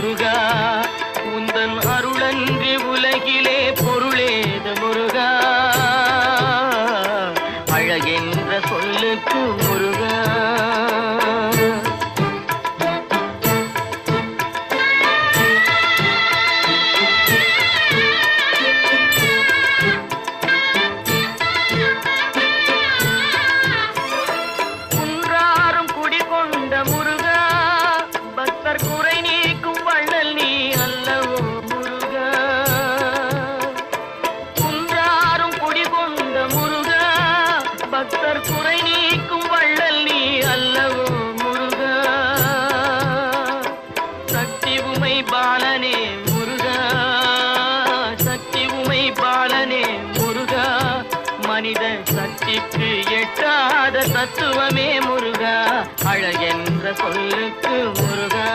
முருகா உந்தன் அருளன்றி உலகிலே பொருளேது முருகா அழகென்ற சொல்லுக்கு முருகா குறை நீக்கும் வள்ளல் நீ அல்லவோ முருகா சக்தி உமை பாலனே முருகா சக்தி உமை பாலனே முருகா மனித சக்திக்கு எட்டாத தத்துவமே முருகா அழகென்ற சொல்லுக்கு முருகா